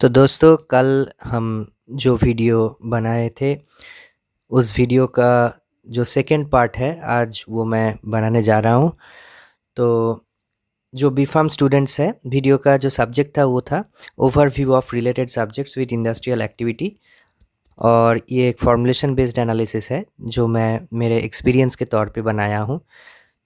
तो दोस्तों कल हम जो वीडियो बनाए थे उस वीडियो का जो सेकंड पार्ट है आज वो मैं बनाने जा रहा हूँ। तो जो बीफार्म स्टूडेंट्स है वीडियो का जो सब्जेक्ट था वो था overview of related subjects with industrial activity. और ये एक फॉर्मुलेशन बेस्ड एनालिसिस है जो मैं मेरे एक्सपीरियंस के तौर पे बनाया हूँ।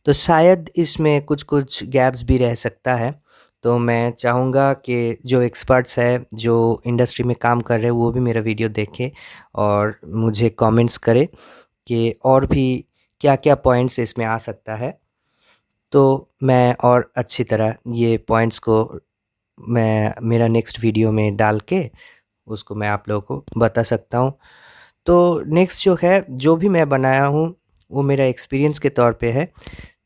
तो शायद इसमें कुछ कुछ गैप्स भी रह सकता है। तो मैं चाहूँगा कि जो एक्सपर्ट्स है जो इंडस्ट्री में काम कर रहे हैं वो भी मेरा वीडियो देखें और मुझे कमेंट्स करें कि और भी क्या क्या पॉइंट्स इसमें आ सकता है। तो मैं और अच्छी तरह ये पॉइंट्स को मैं मेरा नेक्स्ट वीडियो में डाल के उसको मैं आप लोगों को बता सकता हूँ। तो नेक्स्ट जो है जो भी मैं बनाया हूँ वो मेरा एक्सपीरियंस के तौर पे है।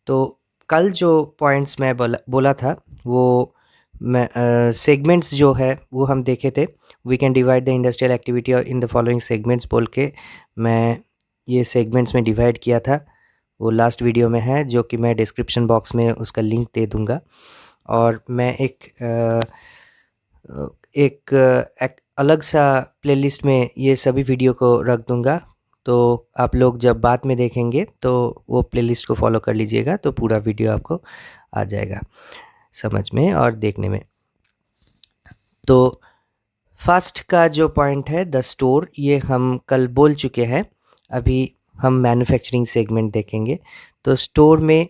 तो कल जो पॉइंट्स मैं बोला था वो मैं सेगमेंट्स जो है वो हम देखे थे। We can divide the industrial activity in the following segments बोल के मैं ये सेगमेंट्स में डिवाइड किया था। वो लास्ट वीडियो में है जो कि मैं डिस्क्रिप्शन बॉक्स में उसका लिंक दे दूँगा। और मैं एक अलग सा प्लेलिस्ट में ये सभी वीडियो को रख दूँगा। तो आप लोग जब बाद में देखेंगे तो वो प्लेलिस्ट को फॉलो कर लीजिएगा तो पूरा वीडियो आपको आ जाएगा समझ में और देखने में। तो फर्स्ट का जो पॉइंट है द स्टोर, ये हम कल बोल चुके हैं। अभी हम मैन्युफैक्चरिंग सेगमेंट देखेंगे। तो स्टोर में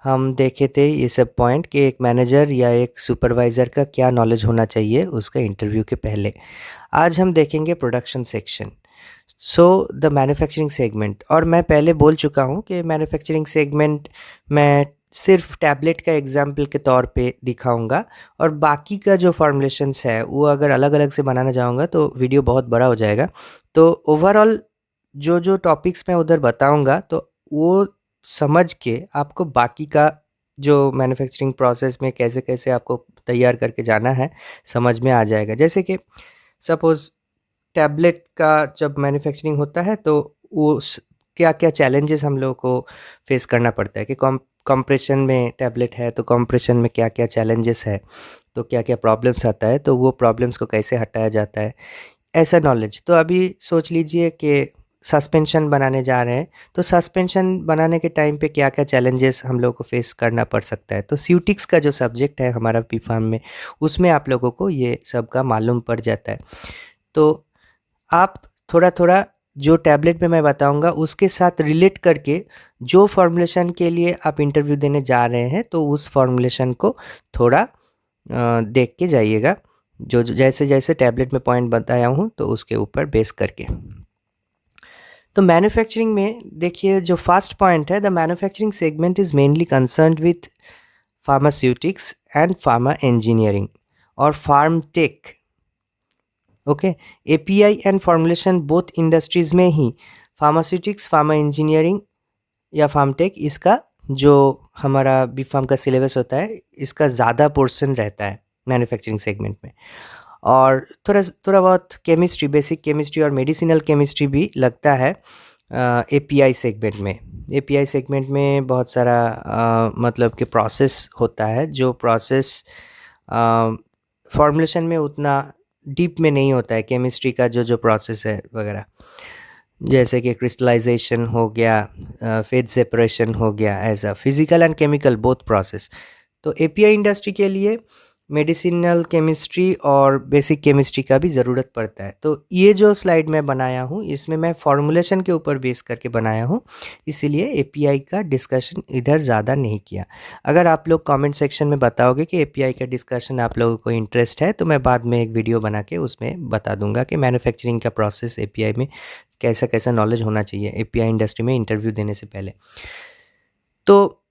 हम देखे थे ये सब पॉइंट कि एक मैनेजर या एक सुपरवाइज़र का क्या नॉलेज होना चाहिए उसका इंटरव्यू के पहले। आज हम देखेंगे production section. So the manufacturing segment, और मैं पहले बोल चुका हूँ कि मैन्युफैक्चरिंग सेगमेंट मैं सिर्फ टैबलेट का एग्जाम्पल के तौर पे दिखाऊंगा और बाकी का जो फॉर्मुलेशंस है वो अगर अलग अलग से बनाना चाहूँगा तो वीडियो बहुत बड़ा हो जाएगा। तो ओवरऑल जो जो टॉपिक्स मैं उधर बताऊंगा तो वो समझ के आपको बाकी का जो मैन्युफैक्चरिंग प्रोसेस में कैसे कैसे आपको तैयार करके जाना है समझ में आ जाएगा। जैसे कि सपोज़ टैबलेट का जब मैन्युफैक्चरिंग होता है तो वो क्या क्या चैलेंजेस हम लोगों को फेस करना पड़ता है कि कंप्रेशन में टैबलेट है तो कंप्रेशन में क्या क्या चैलेंजेस है, तो क्या क्या प्रॉब्लम्स आता है, तो वो प्रॉब्लम्स को कैसे हटाया जाता है, ऐसा नॉलेज। तो अभी सोच लीजिए कि सस्पेंशन बनाने जा रहे हैं तो सस्पेंशन बनाने के टाइम पे क्या क्या चैलेंजेस हम लोगों को फेस करना पड़ सकता है। तो स्यूटिक्स का जो सब्जेक्ट है हमारा पी फार्म में उसमें आप लोगों को ये सब का मालूम पड़ जाता है। तो आप थोड़ा थोड़ा जो टैबलेट में मैं बताऊंगा उसके साथ रिलेट करके जो फॉर्मुलेशन के लिए आप इंटरव्यू देने जा रहे हैं तो उस फॉर्मुलेशन को थोड़ा देख के जाइएगा। जैसे जैसे टैबलेट में पॉइंट बताया हूँ तो उसके ऊपर बेस करके। तो मैन्युफैक्चरिंग में देखिए जो फर्स्ट पॉइंट है, the manufacturing segment is mainly concerned with pharmaceutics and pharma engineering और pharm tech. Okay, API and formulation both industries में ही फार्मास्यूटिक्स, फार्मा इंजीनियरिंग या फार्मटेक, इसका जो हमारा बी फार्म का सिलेबस होता है इसका ज़्यादा पोर्शन रहता है मैन्युफैक्चरिंग सेगमेंट में। और थोड़ा थोड़ा बहुत केमिस्ट्री, बेसिक केमिस्ट्री और मेडिसिनल केमिस्ट्री भी लगता है एपीआई सेगमेंट में। एपीआई सेगमेंट में बहुत सारा मतलब कि प्रोसेस होता है जो प्रोसेस फॉर्मुलेशन में उतना डीप में नहीं होता है। केमिस्ट्री का जो जो प्रोसेस है वगैरह, जैसे कि क्रिस्टलाइजेशन हो गया, फेज सेपरेशन हो गया, ऐसा physical and chemical both process. तो एपीआई इंडस्ट्री के लिए मेडिसिनल केमिस्ट्री और बेसिक केमिस्ट्री का भी ज़रूरत पड़ता है। तो ये जो स्लाइड मैं बनाया हूँ इसमें मैं फॉर्मुलेशन के ऊपर बेस करके बनाया हूँ, इसीलिए एपीआई का डिस्कशन इधर ज़्यादा नहीं किया। अगर आप लोग कमेंट सेक्शन में बताओगे कि एपीआई का डिस्कशन आप लोगों को इंटरेस्ट है तो मैं बाद में एक वीडियो बना के उसमें बता दूंगा कि मैन्युफैक्चरिंग का प्रोसेस एपीआई में कैसा कैसा नॉलेज होना चाहिए एपीआई इंडस्ट्री में इंटरव्यू देने से पहले। तो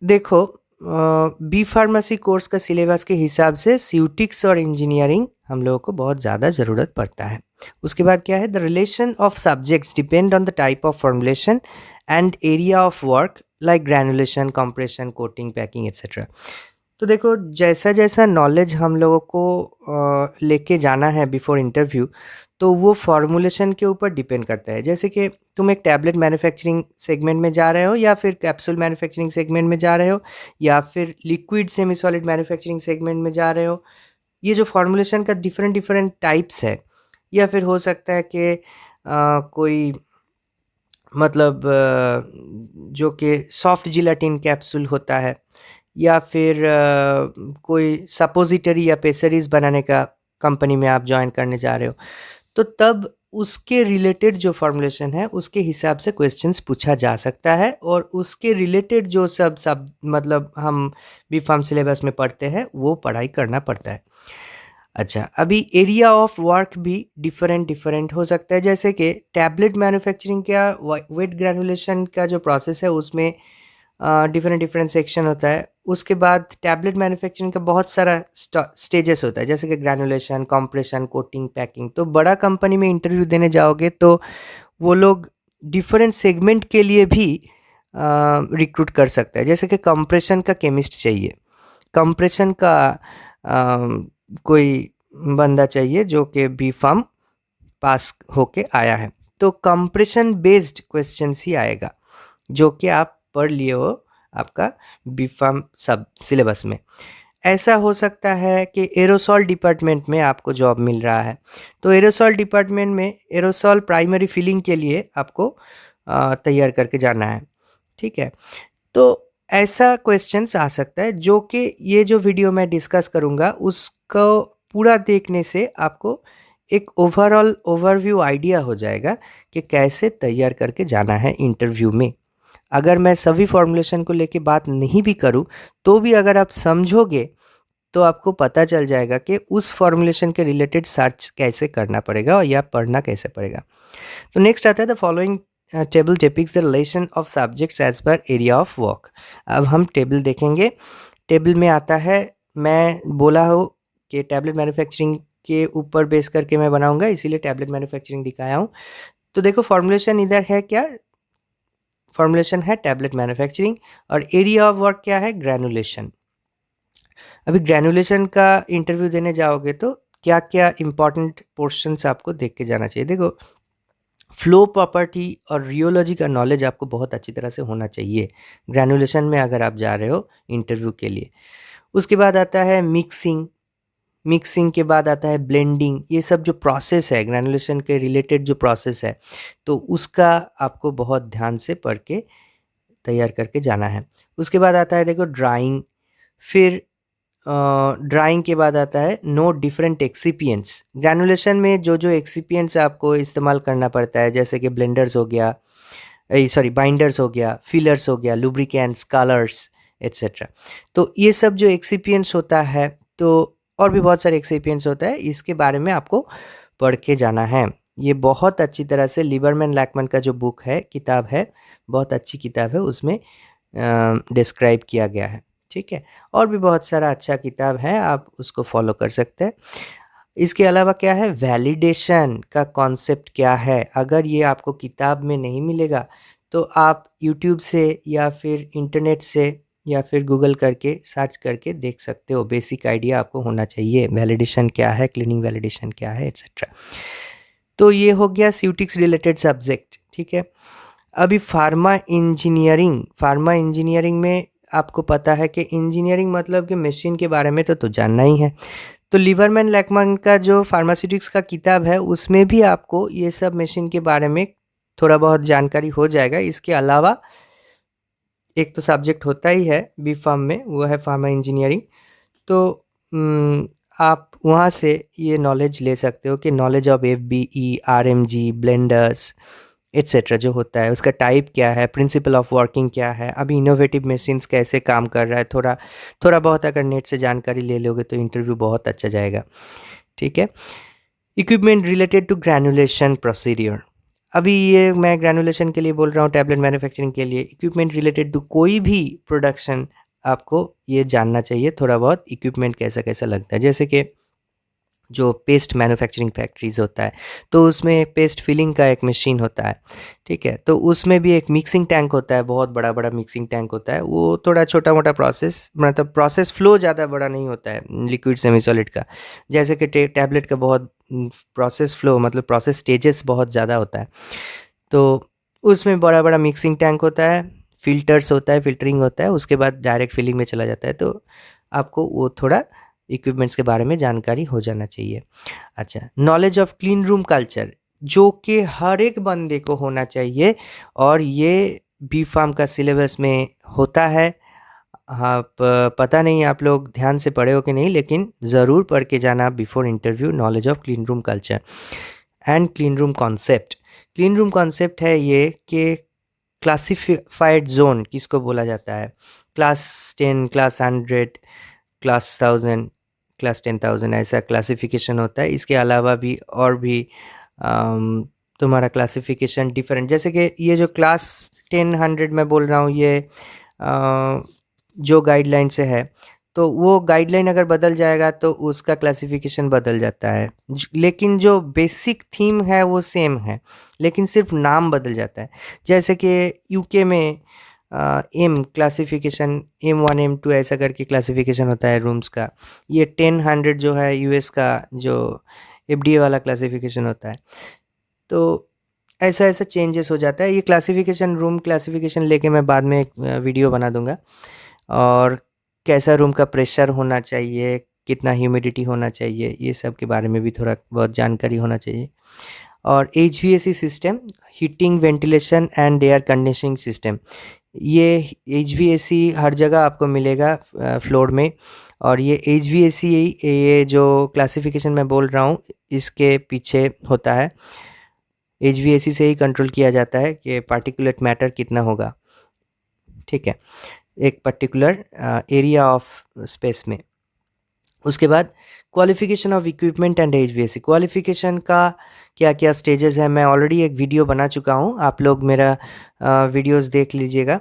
देखो बी फार्मेसी कोर्स का सिलेबस के हिसाब से स्यूटिक्स और इंजीनियरिंग हम लोगों को बहुत ज़्यादा ज़रूरत पड़ता है। उसके बाद क्या है, the relation of subjects depend on the type of formulation and area of work like granulation, compression, coating, packing etcetera. तो देखो जैसा जैसा नॉलेज हम लोगों को लेके जाना है बिफोर इंटरव्यू तो वो फॉर्मुलेशन के ऊपर डिपेंड करता है। जैसे कि तुम एक टैबलेट मैन्युफैक्चरिंग सेगमेंट में जा रहे हो या फिर कैप्सूल मैन्युफैक्चरिंग सेगमेंट में जा रहे हो या फिर liquid semi solid manufacturing segment में जा रहे हो, ये जो फॉर्मुलेशन का डिफरेंट डिफरेंट टाइप्स है, या फिर हो सकता है कि कोई मतलब जो कि सॉफ्ट जिलेटिन कैप्सूल होता है, या फिर कोई सपोजिटरी या पेसरीज बनाने का कंपनी में आप ज्वाइन करने जा रहे हो, तो तब उसके रिलेटेड जो फॉर्मुलेशन है उसके हिसाब से क्वेश्चंस पूछा जा सकता है, और उसके रिलेटेड जो सब मतलब हम बी फार्म सिलेबस में पढ़ते हैं वो पढ़ाई करना पड़ता है। अच्छा, अभी एरिया ऑफ वर्क भी डिफरेंट डिफरेंट हो सकता है, जैसे कि टैबलेट मैन्युफैक्चरिंग का वेट ग्रैनुलेशन का जो प्रोसेस है उसमें डिफरेंट डिफरेंट सेक्शन होता है। उसके बाद टैबलेट मैन्युफैक्चरिंग का बहुत सारा स्टेजेस होता है, जैसे कि ग्रैनुलेशन, कंप्रेशन, कोटिंग, पैकिंग। तो बड़ा कंपनी में इंटरव्यू देने जाओगे तो वो लोग डिफरेंट सेगमेंट के लिए भी रिक्रूट कर सकता है, जैसे कि कंप्रेशन का केमिस्ट चाहिए, कंप्रेशन का कोई बंदा चाहिए जो कि बी फार्म पास होके आया है। तो कंप्रेशन बेस्ड क्वेश्चंस ही आएगा जो कि आप पढ़ लिए हो आपका बी फार्म सब सिलेबस में। ऐसा हो सकता है कि एरोसॉल डिपार्टमेंट में आपको जॉब मिल रहा है, तो एरोसॉल डिपार्टमेंट में एरोसॉल प्राइमरी फिलिंग के लिए आपको तैयार करके जाना है, ठीक है। तो ऐसा क्वेश्चंस आ सकता है जो कि ये जो वीडियो मैं डिस्कस करूँगा उसको पूरा देखने से आपको एक ओवरऑल ओवरव्यू आइडिया हो जाएगा कि कैसे तैयार करके जाना है इंटरव्यू में। अगर मैं सभी फॉर्मूलेशन को लेके बात नहीं भी करूँ तो भी अगर आप समझोगे तो आपको पता चल जाएगा कि उस फॉर्मूलेशन के रिलेटेड सर्च कैसे करना पड़ेगा और या पढ़ना कैसे पड़ेगा। तो नेक्स्ट आता है the following table depicts the relation of subjects as per area of work. अब हम टेबल देखेंगे। टेबल में आता है, मैं बोला हो कि टैबलेट मैन्युफैक्चरिंग के ऊपर बेस करके मैं बनाऊंगा, इसीलिए टैबलेट मैन्युफैक्चरिंग दिखाया हूँ। तो देखो फॉर्मूलेशन इधर है क्या, फॉर्मूलेशन है टैबलेट मैन्युफैक्चरिंग, और एरिया ऑफ वर्क क्या है, ग्रैनुलेशन। अभी ग्रैनुलेशन का इंटरव्यू देने जाओगे तो क्या क्या इंपॉर्टेंट पोर्शंस आपको देख के जाना चाहिए। देखो फ्लो प्रॉपर्टी और रियोलॉजी का नॉलेज आपको बहुत अच्छी तरह से होना चाहिए ग्रैनुलेशन में अगर आप जा रहे हो इंटरव्यू के लिए। उसके बाद आता है मिक्सिंग, मिक्सिंग के बाद आता है ब्लेंडिंग। ये सब जो प्रोसेस है ग्रैनुलेशन के रिलेटेड जो प्रोसेस है तो उसका आपको बहुत ध्यान से पढ़ के तैयार करके जाना है। उसके बाद आता है देखो ड्राइंग, फिर ड्राइंग के बाद आता है नो डिफरेंट एक्सिपियंट्स। ग्रैनुलेशन में जो जो एक्सिपियंट्स आपको इस्तेमाल करना पड़ता है, जैसे कि ब्लेंडर्स हो गया, सॉरी बाइंडर्स हो गया, फिलर्स हो गया, लुब्रिकेंट्स, कलर्स एट्सेट्रा। तो ये सब जो एक्सिपियंट्स होता है, तो और भी बहुत सारे एक्सिपियंट्स होता है, इसके बारे में आपको पढ़ के जाना है। ये बहुत अच्छी तरह से लिबरमैन लैकमैन का जो बुक है, किताब है, बहुत अच्छी किताब है, उसमें डिस्क्राइब किया गया है, ठीक है। और भी बहुत सारा अच्छा किताब है, आप उसको फॉलो कर सकते हैं। इसके अलावा क्या है, वैलिडेशन का कॉन्सेप्ट क्या है, अगर ये आपको किताब में नहीं मिलेगा तो आप यूट्यूब से या फिर इंटरनेट से या फिर गूगल करके सर्च करके देख सकते हो। बेसिक आइडिया आपको होना चाहिए वैलिडेशन क्या है, क्लीनिंग वैलिडेशन क्या है एट्सेट्रा। तो ये हो गया स्यूटिक्स रिलेटेड सब्जेक्ट, ठीक है। अभी फार्मा इंजीनियरिंग, फार्मा इंजीनियरिंग में आपको पता है कि इंजीनियरिंग मतलब कि मशीन के बारे में तो जानना ही है। तो लिबरमैन लैकमैन का जो फार्मास्यूटिक्स का किताब है उसमें भी आपको ये सब मशीन के बारे में थोड़ा बहुत जानकारी हो जाएगा। इसके अलावा एक तो सब्जेक्ट होता ही है बी फार्म में, वो है फार्मा इंजीनियरिंग। तो आप वहाँ से ये नॉलेज ले सकते हो कि knowledge of FBE, RMG, blenders etcetera जो होता है, उसका टाइप क्या है, प्रिंसिपल ऑफ वर्किंग क्या है, अभी इनोवेटिव मशीन्स कैसे काम कर रहा है, थोड़ा थोड़ा बहुत अगर नेट से जानकारी ले लोगे तो इंटरव्यू बहुत अच्छा जाएगा, ठीक है। Equipment related to granulation procedure, अभी ये मैं ग्रैनुलेशन के लिए बोल रहा हूँ, टैबलेट मैन्युफैक्चरिंग के लिए इक्विपमेंट रिलेटेड टू कोई भी प्रोडक्शन आपको ये जानना चाहिए थोड़ा बहुत, इक्विपमेंट कैसा कैसा लगता है। जैसे कि जो पेस्ट मैन्युफैक्चरिंग फैक्ट्रीज होता है तो उसमें पेस्ट फिलिंग का एक मशीन होता है, ठीक है। तो उसमें भी एक मिक्सिंग टैंक होता है, बहुत बड़ा बड़ा मिक्सिंग टैंक होता है, वो थोड़ा छोटा मोटा प्रोसेस, मतलब प्रोसेस फ्लो ज़्यादा बड़ा नहीं होता है लिक्विड सेमी सॉलिड का, जैसे कि टैबलेट का बहुत प्रोसेस फ्लो मतलब प्रोसेस स्टेजेस बहुत ज़्यादा होता है। तो उसमें बड़ा बड़ा मिक्सिंग टैंक होता है, फिल्टर्स होता है, फिल्टरिंग होता है, उसके बाद डायरेक्ट फिलिंग में चला जाता है। तो आपको वो थोड़ा इक्विपमेंट्स के बारे में जानकारी हो जाना चाहिए। अच्छा, knowledge of clean room culture जो कि हर एक बंदे को होना चाहिए, और ये बी फार्म का सिलेबस में होता है। हाँ, पता नहीं आप लोग ध्यान से पढ़े हो कि नहीं, लेकिन ज़रूर पढ़ के जाना before interview, knowledge of clean room culture and clean room concept. Clean room concept है ये कि क्लासिफाइड जोन किसको बोला जाता है, क्लास 10, क्लास 100, क्लास 1000, क्लास 10,000, ऐसा क्लासिफिकेशन होता है। इसके अलावा भी और भी तुम्हारा क्लासिफिकेशन डिफरेंट, जैसे कि ये जो क्लास 10, 100 मैं बोल रहा हूँ, ये जो गाइडलाइन से है, तो वो गाइडलाइन अगर बदल जाएगा तो उसका क्लासिफिकेशन बदल जाता है, लेकिन जो बेसिक थीम है वो सेम है, लेकिन सिर्फ नाम बदल जाता है। जैसे कि यूके में एम क्लासिफिकेशन, M1 M2 ऐसा करके क्लासिफिकेशन होता है रूम्स का। ये 10, 100 जो है यूएस का जो FDA वाला क्लासिफिकेशन होता है। तो ऐसा ऐसा चेंजेस हो जाता है। ये क्लासिफिकेशन, रूम क्लासिफिकेशन लेके मैं बाद में एक वीडियो बना दूंगा, और कैसा रूम का प्रेशर होना चाहिए, कितना ह्यूमिडिटी होना चाहिए, ये सब के बारे में भी थोड़ा बहुत जानकारी होना चाहिए। और HVAC system, heating ventilation and air conditioning system, ये HVAC हर जगह आपको मिलेगा फ्लोर में। और ये HVAC ये जो क्लासिफिकेशन मैं बोल रहा हूँ इसके पीछे होता है। HVAC से ही कंट्रोल किया जाता है कि पार्टिकुलेट मैटर कितना होगा, ठीक है, एक पर्टिकुलर एरिया ऑफ स्पेस में। उसके बाद qualification of equipment and HVAC, qualification का क्या क्या स्टेजेस है, मैं ऑलरेडी एक वीडियो बना चुका हूँ, आप लोग मेरा वीडियोस देख लीजिएगा।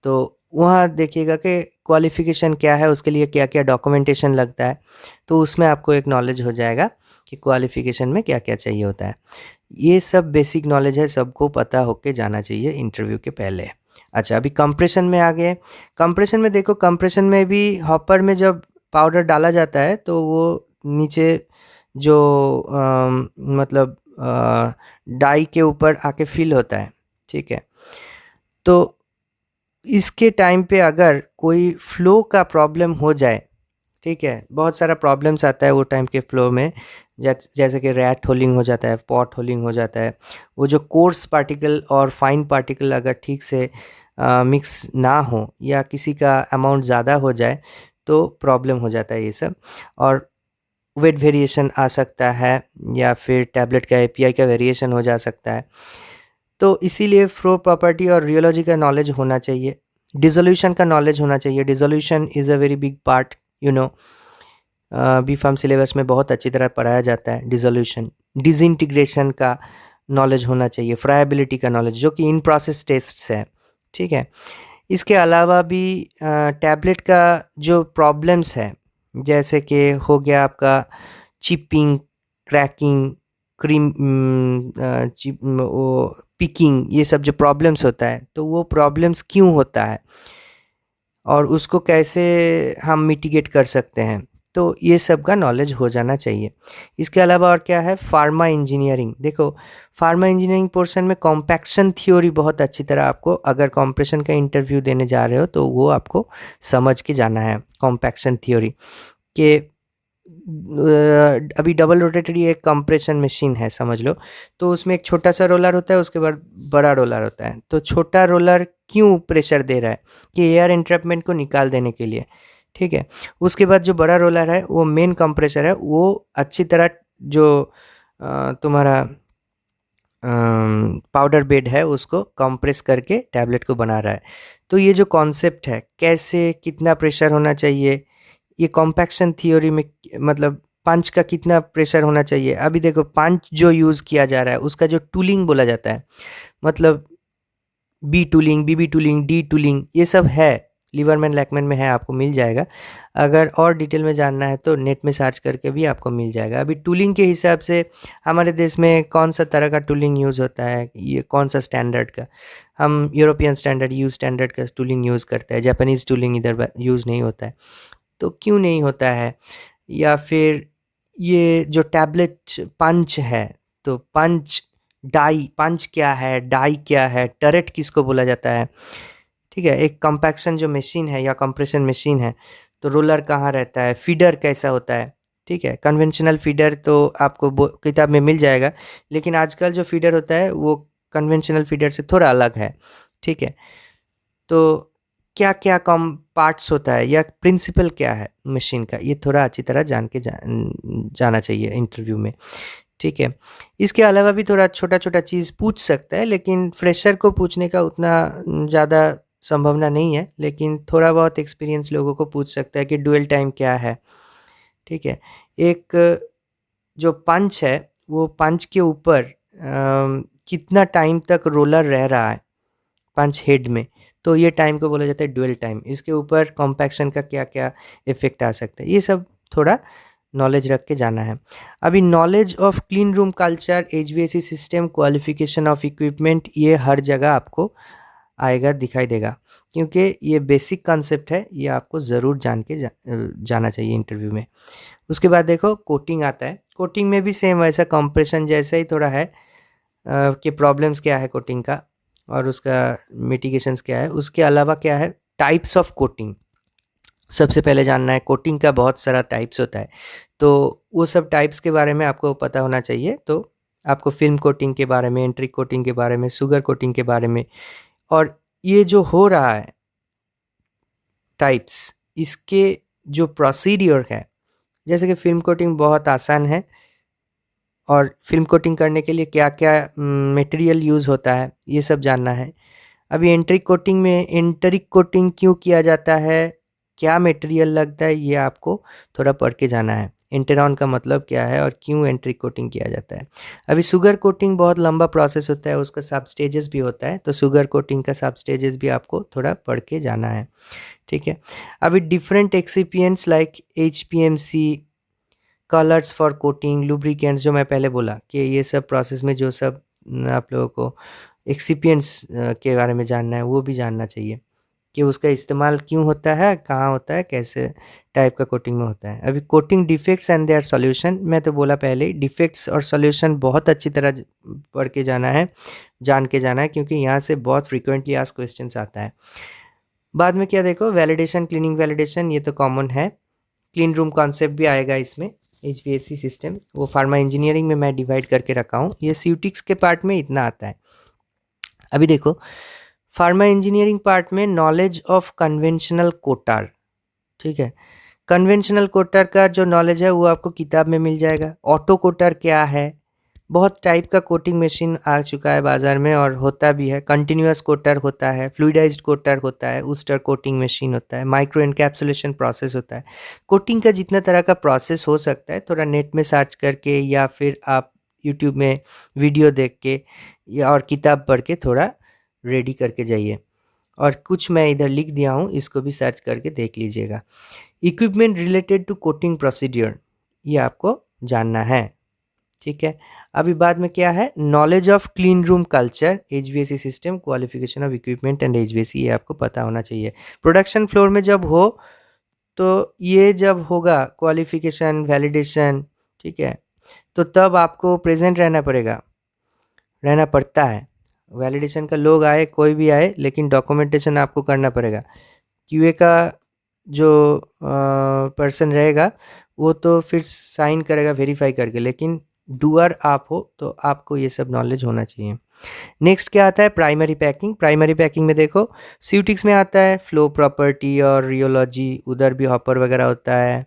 तो वहाँ देखिएगा कि क्वालिफिकेशन क्या है, उसके लिए क्या क्या डॉक्यूमेंटेशन लगता है, तो उसमें आपको एक नॉलेज हो जाएगा कि क्वालिफिकेशन में क्या क्या चाहिए होता है। ये सब बेसिक नॉलेज है, सबको पता होके जाना चाहिए इंटरव्यू के पहले। अच्छा, अभी कंप्रेशन में आ गए। कंप्रेशन में देखो, कंप्रेशन में भी हॉपर में जब पाउडर डाला जाता है तो वो नीचे जो मतलब डाई के ऊपर आके फिल होता है, ठीक है। तो इसके टाइम पे अगर कोई फ्लो का प्रॉब्लम हो जाए, ठीक है, बहुत सारा प्रॉब्लम्स आता है वो टाइम के फ्लो में, जैसे कि रैट होलिंग हो जाता है, पॉट होलिंग हो जाता है, वो जो कोर्स पार्टिकल और फाइन पार्टिकल अगर ठीक से मिक्स ना हो या किसी का अमाउंट ज़्यादा हो जाए तो प्रॉब्लम हो जाता है ये सब। और वेट वेरिएशन आ सकता है, या फिर टैबलेट का API का वेरिएशन हो जा सकता है। तो इसीलिए फ्लो प्रॉपर्टी और रियोलॉजी का नॉलेज होना चाहिए, डिसोल्यूशन का नॉलेज होना चाहिए। Dissolution is a very big part, you know, B pharm syllabus में बहुत अच्छी तरह पढ़ाया जाता है डिसोल्यूशन। डिसइंटीग्रेशन का नॉलेज होना चाहिए, फ्रायबिलिटी का नॉलेज जो कि इन प्रोसेस टेस्ट्स है, ठीक है। इसके अलावा भी टैबलेट का जो प्रॉब्लम्स है, जैसे कि हो गया आपका चिपिंग, क्रैकिंग, क्रीम, चिप, वो पिकिंग, ये सब जो प्रॉब्लम्स होता है, तो वो प्रॉब्लम्स क्यों होता है और उसको कैसे हम मिटिगेट कर सकते हैं, तो ये सब का नॉलेज हो जाना चाहिए। इसके अलावा और क्या है, फार्मा इंजीनियरिंग। देखो, फार्मा इंजीनियरिंग पोर्शन में कॉम्पैक्शन थ्योरी बहुत अच्छी तरह आपको, अगर कॉम्प्रेशन का इंटरव्यू देने जा रहे हो तो वो आपको समझ के जाना है। कॉम्पैक्शन थ्योरी के अभी डबल रोटेटरी एक कंप्रेशन मशीन है समझ लो, तो उसमें एक छोटा सा रोलर होता है, उसके बाद बड़ा रोलर होता है। तो छोटा रोलर क्यों प्रेशर दे रहा है, कि एयर इंट्रैपमेंट को निकाल देने के लिए, ठीक है। उसके बाद जो बड़ा रोलर है वो मेन कंप्रेसर है, वो अच्छी तरह जो तुम्हारा पाउडर बेड है उसको कंप्रेस करके टैबलेट को बना रहा है। तो ये जो कॉन्सेप्ट है, कैसे कितना प्रेशर होना चाहिए, ये कॉम्पैक्शन थ्योरी में मतलब पंच का कितना प्रेशर होना चाहिए। अभी देखो, पंच जो यूज़ किया जा रहा है उसका जो टूलिंग बोला जाता है, मतलब B tooling, BB tooling, D tooling, ये सब है, लिवरमैन लैकमैन में है, आपको मिल जाएगा। अगर और डिटेल में जानना है तो नेट में सर्च करके भी आपको मिल जाएगा। अभी टूलिंग के हिसाब से हमारे देश में कौन सा तरह का टूलिंग यूज़ होता है, ये कौन सा स्टैंडर्ड का, हम यूरोपियन स्टैंडर्ड स्टैंडर्ड का टूलिंग यूज़ करते हैं, जापानीज़ टूलिंग इधर यूज़ नहीं होता है। तो क्यों नहीं होता है, या फिर ये जो टैबलेट पंच है, तो पंच, डाई, पंच क्या है, डाई क्या है, टरेट किसको बोला जाता है, ठीक है। एक कंपैक्शन जो मशीन है या कंप्रेशन मशीन है, तो रोलर कहाँ रहता है, फीडर कैसा होता है, ठीक है। कन्वेंशनल फीडर तो आपको किताब में मिल जाएगा, लेकिन आजकल जो फीडर होता है वो कन्वेंशनल फीडर से थोड़ा अलग है, ठीक है। तो क्या क्या कॉम पार्ट्स होता है या प्रिंसिपल क्या है मशीन का, ये थोड़ा अच्छी तरह जाना चाहिए इंटरव्यू में, ठीक है। इसके अलावा भी थोड़ा छोटा-छोटा चीज़ पूछ सकता है, लेकिन फ्रेशर को पूछने का उतना ज़्यादा संभावना नहीं है, लेकिन थोड़ा बहुत एक्सपीरियंस लोगों को पूछ सकता है कि ड्यूल टाइम क्या है, ठीक है। एक जो पंच है, वो पंच के ऊपर कितना टाइम तक रोलर रह रहा है पंच हेड में, तो ये टाइम को बोला जाता है ड्यूल टाइम। इसके ऊपर कॉम्पैक्शन का क्या-क्या इफ़ेक्ट आ सकता है, ये सब थोड़ा नॉलेज रख के जाना है। अभी knowledge of clean room culture, HVAC system, qualification of equipment, ये हर जगह आपको आएगा, दिखाई देगा, क्योंकि ये बेसिक कॉन्सेप्ट है, ये आपको ज़रूर जाना चाहिए इंटरव्यू में। उसके बाद देखो कोटिंग आता है। कोटिंग में भी सेम वैसा कंप्रेशन जैसा ही थोड़ा है कि प्रॉब्लम्स क्या है कोटिंग का और उसका मिटिगेशंस क्या है। उसके अलावा क्या है, टाइप्स ऑफ कोटिंग सबसे पहले जानना है। कोटिंग का बहुत सारा टाइप्स होता है, तो वो सब टाइप्स के बारे में आपको पता होना चाहिए। तो आपको फिल्म कोटिंग के बारे में, एंट्रिक कोटिंग के बारे में, शुगर कोटिंग के बारे में, और ये जो हो रहा है टाइप्स, इसके जो प्रोसीड्योर है, जैसे कि फिल्म कोटिंग बहुत आसान है, और फिल्म कोटिंग करने के लिए क्या-क्या मटेरियल यूज़ होता है, ये सब जानना है। अभी एंट्रिक कोटिंग में एंटरिक कोटिंग क्यों किया जाता है, क्या मटेरियल लगता है, ये आपको थोड़ा पढ़ के जाना है। एंटेरॉन का मतलब क्या है और क्यों एंट्रिक कोटिंग किया जाता है। अभी शुगर कोटिंग बहुत लंबा प्रोसेस होता है, उसका सब स्टेजेस भी होता है, तो शुगर कोटिंग का सब स्टेजेस भी आपको थोड़ा पढ़ के जाना है, ठीक है। अभी different excipients like HPMC, colours for coating, lubricants, जो मैं पहले बोला कि ये सब प्रोसेस में जो सब आप लोगों को एक्सिपिएंट्स के बारे में जानना है, वो भी जानना चाहिए कि उसका इस्तेमाल क्यों होता है, कहाँ होता है, कैसे टाइप का कोटिंग में होता है। अभी coating defects and their solution, मैं तो बोला पहले ही, डिफेक्ट्स और सॉल्यूशन बहुत अच्छी तरह पढ़ के जाना है, जान के जाना है, क्योंकि यहाँ से बहुत फ्रीक्वेंटली आस्क क्वेश्चंस आता है। बाद में क्या देखो, वैलिडेशन, क्लीनिंग वैलिडेशन, ये तो कॉमन है। क्लीन रूम कॉन्सेप्ट भी आएगा इसमें, एचवीएसी सिस्टम, वो फार्मा इंजीनियरिंग में मैं डिवाइड करके रखा हूँ, ये सीयूटिक्स के पार्ट में इतना आता है। अभी देखो फार्मा इंजीनियरिंग पार्ट में नॉलेज ऑफ कन्वेंशनल कोटार, ठीक है। कन्वेंशनल कोटार का जो नॉलेज है वो आपको किताब में मिल जाएगा। ऑटो कोटार क्या है, बहुत टाइप का कोटिंग मशीन आ चुका है बाज़ार में और होता भी है। कंटिन्यूअस कोटर होता है, फ्लूइडाइज्ड कोटर होता है, ऊस्टर कोटिंग मशीन होता है, माइक्रो एनकैप्सुलेशन प्रोसेस होता है। कोटिंग का जितना तरह का प्रोसेस हो सकता है, थोड़ा नेट में सर्च करके या फिर आप यूट्यूब में वीडियो देख के या और किताब पढ़ के थोड़ा रेडी करके जाइए। और कुछ मैं इधर लिख दिया हूँ, इसको भी सर्च करके देख लीजिएगा। Equipment related to coating procedure, ये आपको जानना है, ठीक है। अभी बाद में क्या है, knowledge of clean room culture, HVAC system, qualification of equipment and HVAC, ये आपको पता होना चाहिए। प्रोडक्शन फ्लोर में जब हो तो ये जब होगा क्वालिफिकेशन, वैलिडेशन, ठीक है, तो तब आपको प्रेजेंट रहना पड़ता है। वैलिडेशन का लोग आए, कोई भी आए, लेकिन डॉक्यूमेंटेशन आपको करना पड़ेगा। क्यूए का जो पर्सन रहेगा वो तो फिर साइन करेगा वेरीफाई करके, लेकिन डूअर आप हो तो आपको ये सब नॉलेज होना चाहिए। नेक्स्ट क्या आता है, प्राइमरी पैकिंग। प्राइमरी पैकिंग में देखो सीयूटिक्स में आता है फ्लो प्रॉपर्टी और रियोलॉजी, उधर भी हॉपर वगैरह होता है,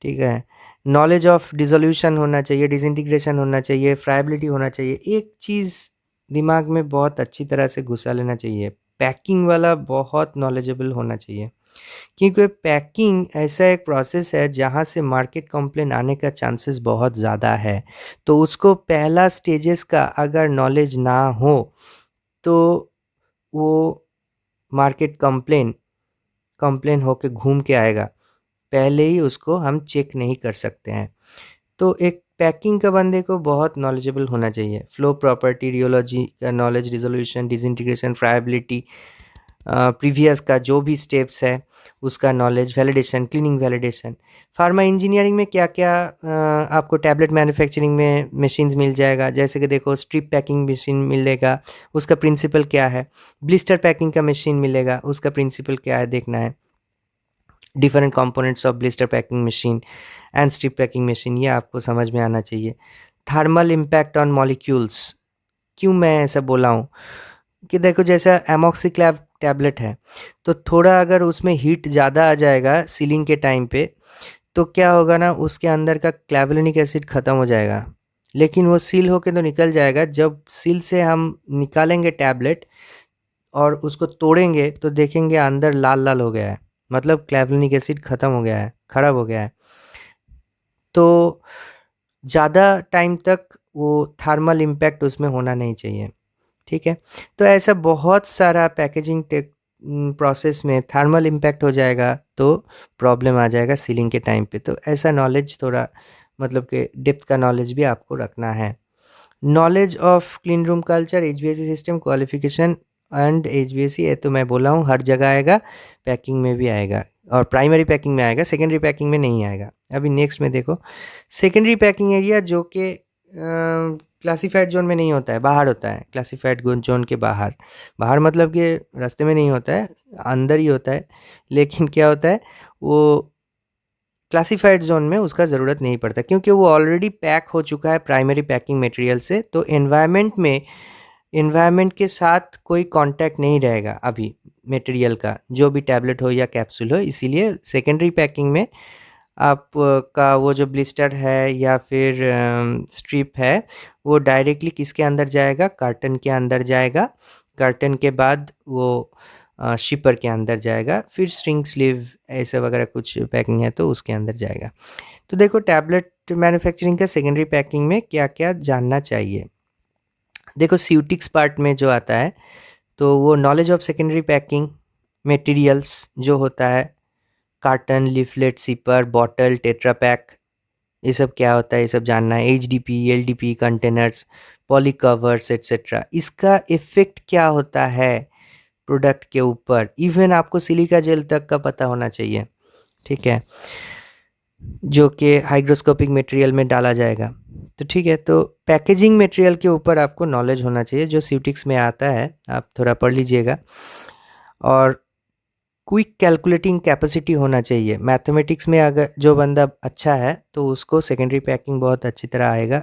ठीक है। नॉलेज ऑफ डिसोल्यूशन होना चाहिए, डिसइंटीग्रेशन होना चाहिए, फ्राइबिलिटी होना चाहिए। एक चीज़ दिमाग में बहुत अच्छी तरह से घुसा लेना चाहिए, पैकिंग वाला बहुत नॉलेजेबल होना चाहिए, क्योंकि पैकिंग ऐसा एक प्रोसेस है जहाँ से मार्केट कंप्लेन आने का चांसेस बहुत ज़्यादा है। तो उसको पहला स्टेजेस का अगर नॉलेज ना हो तो वो मार्केट कंप्लेन होके घूम के आएगा, पहले ही उसको हम चेक नहीं कर सकते हैं। तो एक पैकिंग का बंदे को बहुत नॉलेजेबल होना चाहिए। फ्लो प्रॉपर्टी, रियोलॉजी का knowledge, resolution, disintegration, friability, previous का जो भी स्टेप्स है उसका knowledge, validation, cleaning validation. Pharma engineering में क्या क्या आपको टैबलेट मैन्युफैक्चरिंग में मशीन्स मिल जाएगा, जैसे कि देखो स्ट्रिप पैकिंग मशीन मिलेगा, उसका प्रिंसिपल क्या है। ब्लिस्टर पैकिंग का मशीन मिलेगा, उसका प्रिंसिपल क्या है देखना है। Different components of blister packing machine and strip packing machine, ये आपको समझ में आना चाहिए। थर्मल इम्पैक्ट ऑन मॉलिक्यूल्स, क्यों मैं ऐसा बोला हूँ कि देखो जैसा एमॉक्सिक्लैव टैबलेट है, तो थोड़ा अगर उसमें हीट ज़्यादा आ जाएगा सीलिंग के टाइम पे, तो क्या होगा ना, उसके अंदर का क्लैवलिनिक एसिड ख़त्म हो जाएगा, लेकिन वो सील होके तो निकल जाएगा। जब सील से हम निकालेंगे टैबलेट और उसको तोड़ेंगे तो देखेंगे अंदर लाल लाल हो गया है, मतलब क्लैवलिनिक एसिड ख़त्म हो गया है, ख़राब हो गया है। तो ज़्यादा टाइम तक वो थर्मल इम्पैक्ट उसमें होना नहीं चाहिए, ठीक है। तो ऐसा बहुत सारा पैकेजिंग टेक प्रोसेस में थर्मल इम्पैक्ट हो जाएगा तो प्रॉब्लम आ जाएगा सीलिंग के टाइम पे। तो ऐसा नॉलेज थोड़ा, मतलब कि डेप्थ का नॉलेज भी आपको रखना है। Knowledge of clean room culture, HVAC system qualification and HVAC, ये तो मैं बोला हूँ हर जगह आएगा, पैकिंग में भी आएगा और प्राइमरी पैकिंग में आएगा, सेकेंडरी पैकिंग में नहीं आएगा। अभी नेक्स्ट में देखो, सेकेंडरी पैकिंग एरिया जो कि क्लासिफाइड जोन में नहीं होता है, बाहर होता है, क्लासिफाइड जोन के बाहर। बाहर मतलब कि रास्ते में नहीं होता है, अंदर ही होता है। लेकिन क्या होता है, वो क्लासिफाइड जोन में उसका ज़रूरत नहीं पड़ता, क्योंकि वो ऑलरेडी पैक हो चुका है प्राइमरी पैकिंग मटेरियल से। तो एनवायरनमेंट के साथ कोई कांटेक्ट नहीं रहेगा अभी मटेरियल का, जो भी टैबलेट हो या कैप्सूल हो। इसीलिए सेकेंडरी पैकिंग में आप का वो जो ब्लिस्टर है या फिर स्ट्रिप है, वो डायरेक्टली किसके अंदर जाएगा, कार्टन के अंदर जाएगा। कार्टन के बाद वो शिपर के अंदर जाएगा, फिर स्ट्रिंग स्लीव ऐसे वगैरह कुछ पैकिंग है तो उसके अंदर जाएगा। तो देखो टैबलेट मैन्युफैक्चरिंग का सेकेंडरी पैकिंग में क्या क्या जानना चाहिए। देखो स्यूटिक्स पार्ट में जो आता है, तो वो knowledge of secondary packing materials जो होता है, carton, leaflet, sipper, bottle, tetra pack, ये सब क्या होता है ये सब जानना है। HDP, LDP, containers, poly covers etcetera, इसका इफ़ेक्ट क्या होता है प्रोडक्ट के ऊपर, इवन आपको सिलिका जेल तक का पता होना चाहिए, ठीक है, जो कि हाइग्रोस्कोपिक मटेरियल में डाला जाएगा। तो ठीक है, तो पैकेजिंग मटेरियल के ऊपर आपको नॉलेज होना चाहिए, जो स्यूटिक्स में आता है, आप थोड़ा पढ़ लीजिएगा। और क्विक कैलकुलेटिंग कैपेसिटी होना चाहिए। मैथमेटिक्स में अगर जो बंदा अच्छा है तो उसको सेकेंडरी पैकिंग बहुत अच्छी तरह आएगा,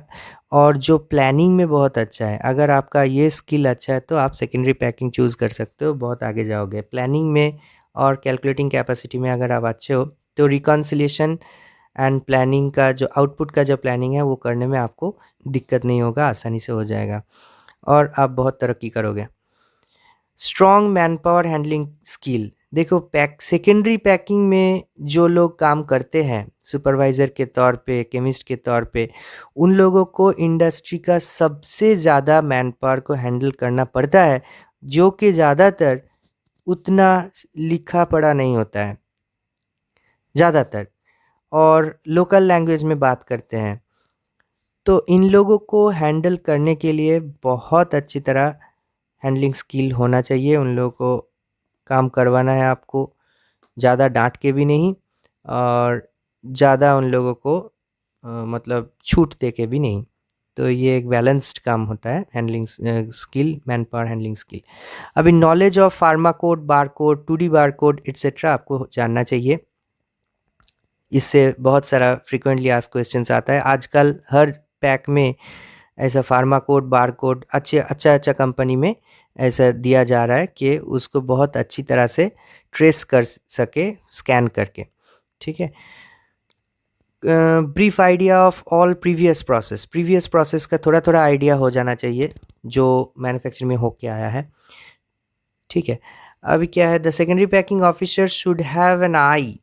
और जो प्लानिंग में बहुत अच्छा है, अगर आपका ये स्किल अच्छा है तो आप सेकेंडरी पैकिंग चूज़ कर सकते हो, बहुत आगे जाओगे प्लानिंग में। और कैलकुलेटिंग कैपेसिटी में अगर आप अच्छे हो तो रिकॉन्सिलिएशन एंड प्लानिंग का जो आउटपुट का जो प्लानिंग है वो करने में आपको दिक्कत नहीं होगा, आसानी से हो जाएगा और आप बहुत तरक्की करोगे। Strong man power handling skill, देखो सेकेंडरी पैकिंग में जो लोग काम करते हैं सुपरवाइज़र के तौर पे, केमिस्ट के तौर पे, उन लोगों को इंडस्ट्री का सबसे ज़्यादा मैन पावर को हैंडल करना पड़ता है, जो कि ज़्यादातर उतना लिखा पढ़ा नहीं होता है ज़्यादातर, और लोकल लैंग्वेज में बात करते हैं। तो इन लोगों को हैंडल करने के लिए बहुत अच्छी तरह हैंडलिंग स्किल होना चाहिए। उन लोगों को काम करवाना है आपको, ज़्यादा डांट के भी नहीं और ज़्यादा उन लोगों को मतलब छूट दे के भी नहीं। तो ये एक बैलेंस्ड काम होता है handling skill, man power handling skill. अभी knowledge of pharma code, bar code, 2D bar code etcetera आपको जानना चाहिए। इससे बहुत सारा फ्रीक्वेंटली आस्क्ड क्वेश्चंस आता है। आजकल हर पैक में ऐसा फार्मा कोड, बार कोड अच्छा कंपनी में ऐसा दिया जा रहा है कि उसको बहुत अच्छी तरह से ट्रेस कर सके स्कैन करके, ठीक है। Brief idea of all previous process का थोड़ा थोड़ा आइडिया हो जाना चाहिए जो मैन्युफैक्चरिंग में होके आया है, ठीक है। अभी क्या है, the secondary packing officer should have an I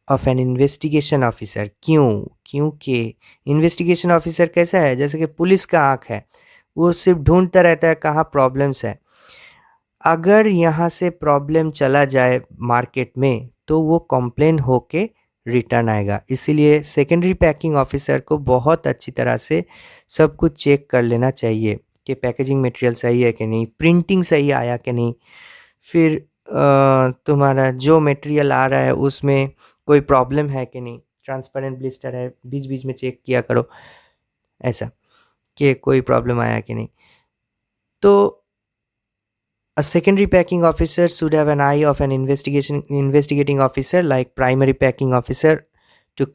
of N investigation officer. क्योंकि इन्वेस्टिगेशन ऑफिसर कैसा है, जैसे कि पुलिस का आँख है, वो सिर्फ ढूंढता रहता है कहाँ प्रॉब्लम्स है। अगर यहाँ से प्रॉब्लम चला जाए मार्केट में तो वो कंप्लेन होके रिटर्न आएगा। इसीलिए सेकेंडरी पैकिंग ऑफिसर को बहुत अच्छी तरह से सब कुछ चेक कर लेना चाहिए कि पैकेजिंग मटेरियल सही है कि नहीं, प्रिंटिंग सही आया कि नहीं, फिर तुम्हारा जो मटेरियल आ रहा है उसमें कोई प्रॉब्लम है कि नहीं, ट्रांसपेरेंट ब्लिस्टर है, बीच बीच में चेक किया करो ऐसा कि कोई प्रॉब्लम आया कि नहीं। तो A secondary packing officer should have an eye of an investigating officer like primary packing officer to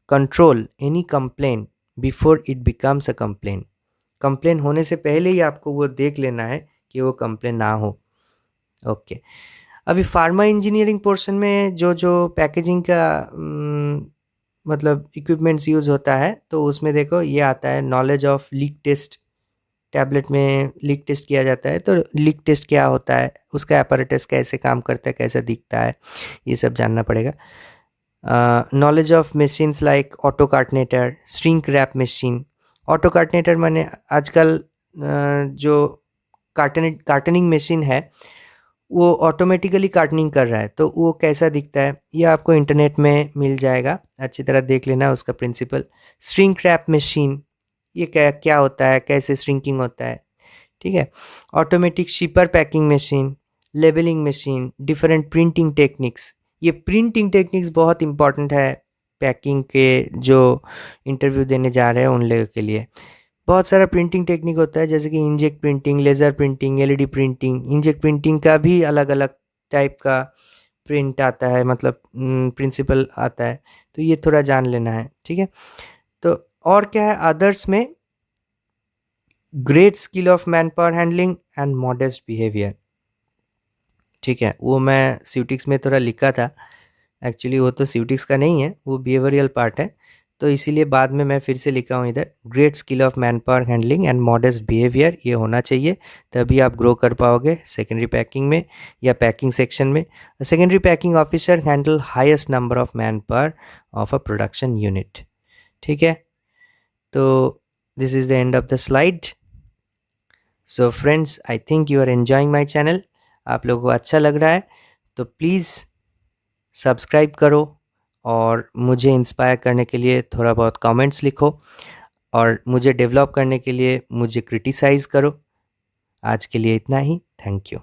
control any complaint before it becomes a complaint. Complain होने से पहले ही आपको वो देख लेना है कि वो कंप्लेन ना हो। ओके, अभी फार्मा इंजीनियरिंग पोर्शन में जो जो पैकेजिंग का मतलब इक्विपमेंट्स यूज़ होता है, तो उसमें देखो ये आता है knowledge of leak test. Tablet में लीक टेस्ट किया जाता है, तो लीक टेस्ट क्या होता है, उसका apparatus कैसे काम करता है, कैसा दिखता है, ये सब जानना पड़ेगा। Knowledge of machines like auto cartonator, shrink wrap machine. Auto cartonator माने आजकल जो कार्टनिंग मशीन है वो ऑटोमेटिकली कार्टनिंग कर रहा है, तो वो कैसा दिखता है ये आपको इंटरनेट में मिल जाएगा, अच्छी तरह देख लेना उसका प्रिंसिपल। श्रिंक रैप मशीन, ये क्या क्या होता है, कैसे श्रिंकिंग होता है, ठीक है। Automatic शिपर packing machine, labelling machine, different printing techniques. ये प्रिंटिंग टेक्निक्स बहुत इंपॉर्टेंट है पैकिंग के जो इंटरव्यू देने जा रहे हैं उन लोगों के लिए। बहुत सारा प्रिंटिंग टेक्निक होता है, जैसे कि inject printing, laser printing, LED printing. Inject printing का भी अलग अलग टाइप का प्रिंट आता है, मतलब प्रिंसिपल आता है, तो ये थोड़ा जान लेना है, ठीक है। तो और क्या है अदर्स में, great skill of man power handling and modest behaviour, ठीक है। वो मैं स्यूटिक्स में थोड़ा लिखा था, एक्चुअली वो तो स्यूटिक्स का नहीं है, वो बिहेवियरल पार्ट है, तो इसीलिए बाद में मैं फिर से लिखा हूँ इधर, great skill of man power handling and modest behaviour, ये होना चाहिए, तभी आप ग्रो कर पाओगे सेकेंडरी पैकिंग में या पैकिंग सेक्शन में। Secondary packing officer handle highest number of man power of a production unit, ठीक है। तो this is the end of the slide. So friends, I think you are enjoying my channel. आप लोगों को अच्छा लग रहा है तो प्लीज़ सब्सक्राइब करो, और मुझे इंस्पायर करने के लिए थोड़ा बहुत कमेंट्स लिखो, और मुझे डेवलप करने के लिए मुझे क्रिटिसाइज़ करो। आज के लिए इतना ही, थैंक यू।